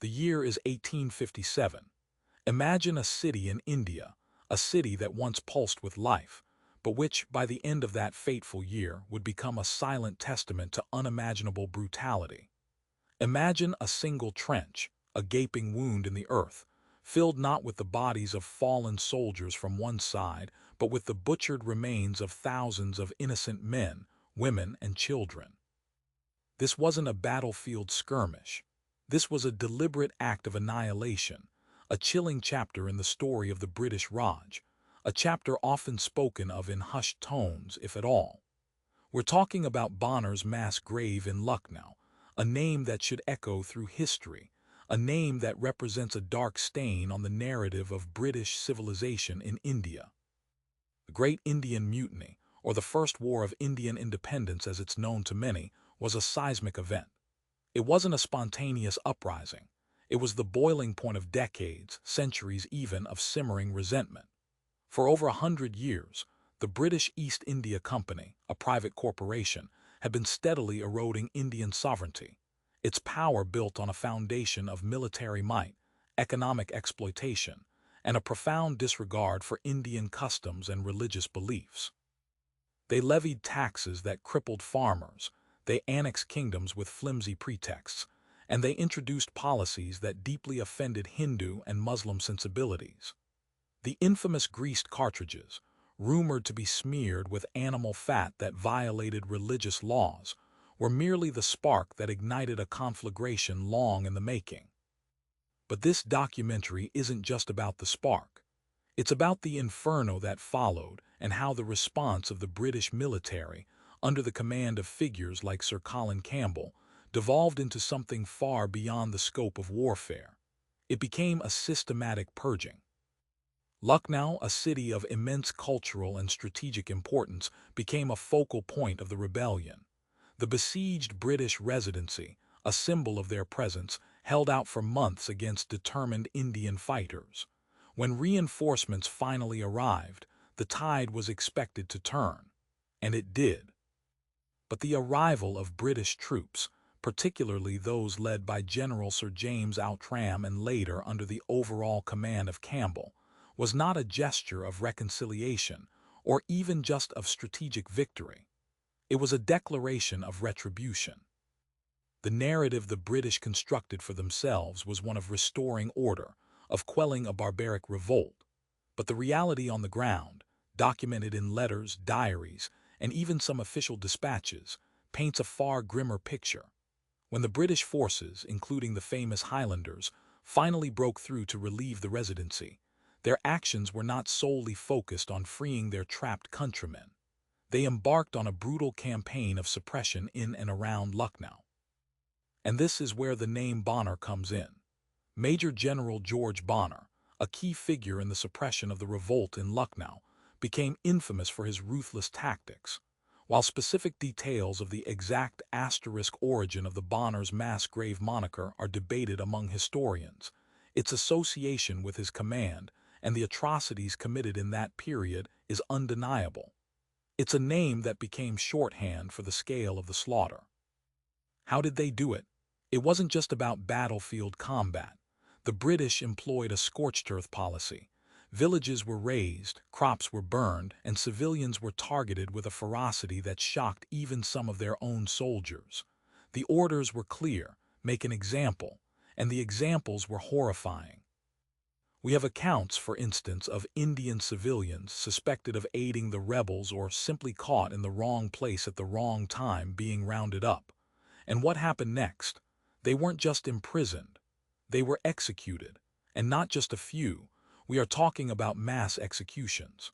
The year is 1857. Imagine a city in India, a city that once pulsed with life, but which, by the end of that fateful year, would become a silent testament to unimaginable brutality. Imagine a single trench, a gaping wound in the earth, filled not with the bodies of fallen soldiers from one side, but with the butchered remains of thousands of innocent men, women, and children. This wasn't a battlefield skirmish. This was a deliberate act of annihilation, a chilling chapter in the story of the British Raj, a chapter often spoken of in hushed tones, if at all. We're talking about Bonner's mass grave in Lucknow, a name that should echo through history, a name that represents a dark stain on the narrative of British civilization in India. The Great Indian Mutiny, or the First War of Indian Independence as it's known to many, was a seismic event. It wasn't a spontaneous uprising. It was the boiling point of decades, centuries even, of simmering resentment. For over 100 years, the British East India Company, a private corporation, had been steadily eroding Indian sovereignty, its power built on a foundation of military might, economic exploitation, and a profound disregard for Indian customs and religious beliefs. They levied taxes that crippled farmers, they annexed kingdoms with flimsy pretexts, and they introduced policies that deeply offended Hindu and Muslim sensibilities. The infamous greased cartridges, rumored to be smeared with animal fat that violated religious laws, were merely the spark that ignited a conflagration long in the making. But this documentary isn't just about the spark. It's about the inferno that followed and how the response of the British military, under the command of figures like Sir Colin Campbell, devolved into something far beyond the scope of warfare. It became a systematic purging. Lucknow, a city of immense cultural and strategic importance, became a focal point of the rebellion. The besieged British Residency, a symbol of their presence, held out for months against determined Indian fighters. When reinforcements finally arrived, the tide was expected to turn. And it did. But the arrival of British troops, particularly those led by General Sir James Outram and later under the overall command of Campbell, was not a gesture of reconciliation or even just of strategic victory. It was a declaration of retribution. The narrative the British constructed for themselves was one of restoring order, of quelling a barbaric revolt. But the reality on the ground, documented in letters, diaries, and even some official dispatches, paints a far grimmer picture. When the British forces, including the famous Highlanders, finally broke through to relieve the Residency, their actions were not solely focused on freeing their trapped countrymen. They embarked on a brutal campaign of suppression in and around Lucknow. And this is where the name Bonner comes in. Major General George Bonner, a key figure in the suppression of the revolt in Lucknow, became infamous for his ruthless tactics. While specific details of the exact asterisk origin of the Bonner's mass grave moniker are debated among historians, its association with his command and the atrocities committed in that period is undeniable. It's a name that became shorthand for the scale of the slaughter. How did they do it? It wasn't just about battlefield combat. The British employed a scorched earth policy. Villages were razed, crops were burned, and civilians were targeted with a ferocity that shocked even some of their own soldiers. The orders were clear: make an example, and the examples were horrifying. We have accounts, for instance, of Indian civilians suspected of aiding the rebels or simply caught in the wrong place at the wrong time being rounded up. And what happened next? They weren't just imprisoned. They were executed, and not just a few. We are talking about mass executions.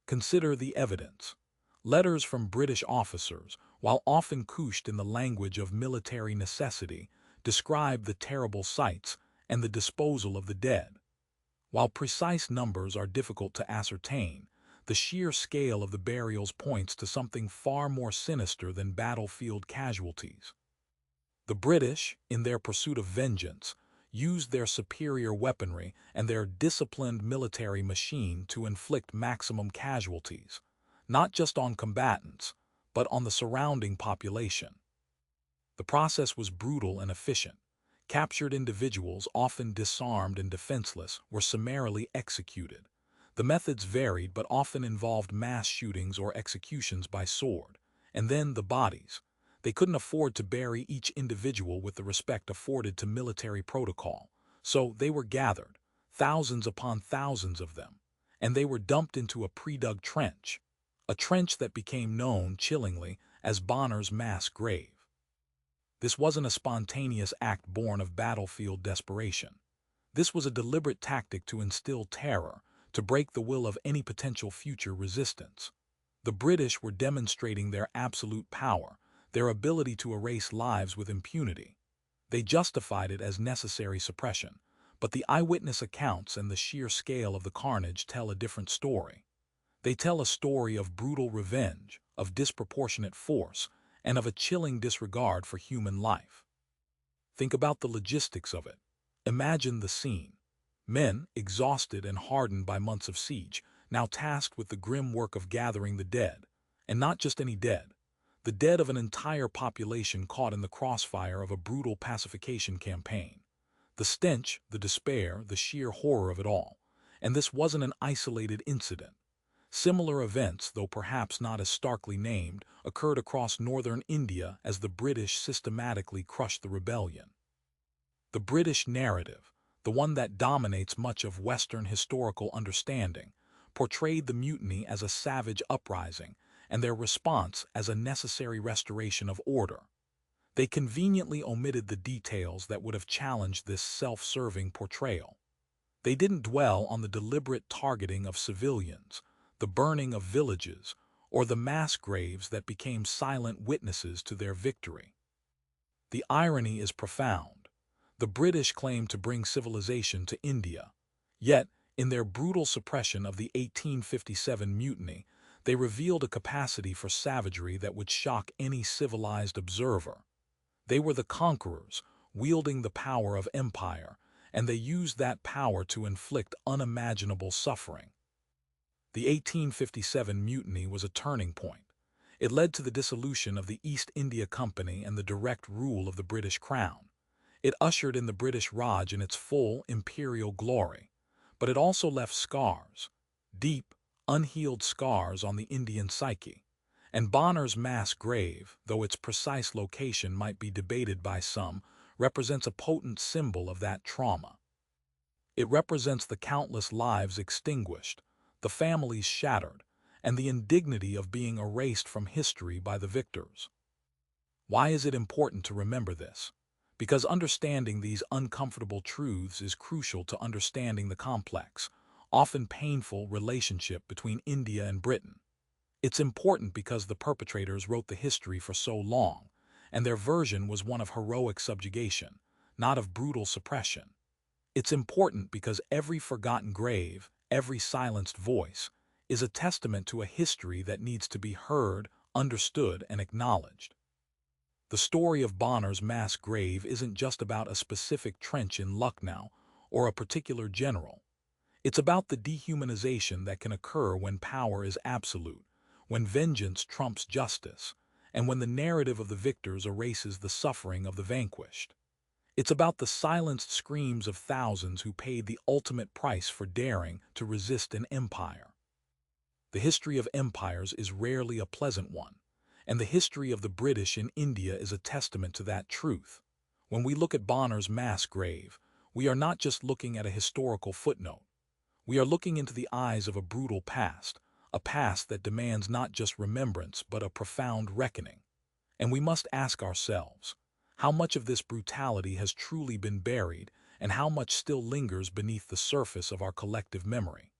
Consider the evidence. Letters from British officers, while often couched in the language of military necessity, describe the terrible sights and the disposal of the dead. While precise numbers are difficult to ascertain, the sheer scale of the burials points to something far more sinister than battlefield casualties. The British, in their pursuit of vengeance, used their superior weaponry and their disciplined military machine to inflict maximum casualties, not just on combatants, but on the surrounding population. The process was brutal and efficient. Captured individuals, often disarmed and defenseless, were summarily executed. The methods varied but often involved mass shootings or executions by sword. And then the bodies. They couldn't afford to bury each individual with the respect afforded to military protocol, so they were gathered, thousands upon thousands of them, and they were dumped into a pre-dug trench, a trench that became known, chillingly, as Bonner's mass grave. This wasn't a spontaneous act born of battlefield desperation. This was a deliberate tactic to instill terror, to break the will of any potential future resistance. The British were demonstrating their absolute power, their ability to erase lives with impunity. They justified it as necessary suppression, but the eyewitness accounts and the sheer scale of the carnage tell a different story. They tell a story of brutal revenge, of disproportionate force, and of a chilling disregard for human life. Think about the logistics of it. Imagine the scene. Men, exhausted and hardened by months of siege, now tasked with the grim work of gathering the dead. And not just any dead. The dead of an entire population caught in the crossfire of a brutal pacification campaign. The stench, the despair, the sheer horror of it all. And this wasn't an isolated incident. Similar events, though perhaps not as starkly named, occurred across northern India as the British systematically crushed the rebellion. The British narrative, the one that dominates much of Western historical understanding, portrayed the mutiny as a savage uprising and their response as a necessary restoration of order. They conveniently omitted the details that would have challenged this self-serving portrayal. They didn't dwell on the deliberate targeting of civilians, the burning of villages, or the mass graves that became silent witnesses to their victory. The irony is profound. The British claimed to bring civilization to India, yet, in their brutal suppression of the 1857 mutiny, they revealed a capacity for savagery that would shock any civilized observer. They were the conquerors, wielding the power of empire, and they used that power to inflict unimaginable suffering. The 1857 mutiny was a turning point. It led to the dissolution of the East India Company and the direct rule of the British Crown. It ushered in the British Raj in its full imperial glory. But it also left scars, deep, unhealed scars on the Indian psyche. And Bonner's mass grave, though its precise location might be debated by some, represents a potent symbol of that trauma. It represents the countless lives extinguished, the families shattered, and the indignity of being erased from history by the victors. Why is it important to remember this? Because understanding these uncomfortable truths is crucial to understanding the complex, often painful relationship between India and Britain. It's important because the perpetrators wrote the history for so long, and their version was one of heroic subjugation, not of brutal suppression. It's important because every forgotten grave, every silenced voice, is a testament to a history that needs to be heard, understood, and acknowledged. The story of Bonner's mass grave isn't just about a specific trench in Lucknow or a particular general. It's about the dehumanization that can occur when power is absolute, when vengeance trumps justice, and when the narrative of the victors erases the suffering of the vanquished. It's about the silenced screams of thousands who paid the ultimate price for daring to resist an empire. The history of empires is rarely a pleasant one, and the history of the British in India is a testament to that truth. When we look at Bonner's mass grave, we are not just looking at a historical footnote. We are looking into the eyes of a brutal past, a past that demands not just remembrance but a profound reckoning. And we must ask ourselves, how much of this brutality has truly been buried and how much still lingers beneath the surface of our collective memory?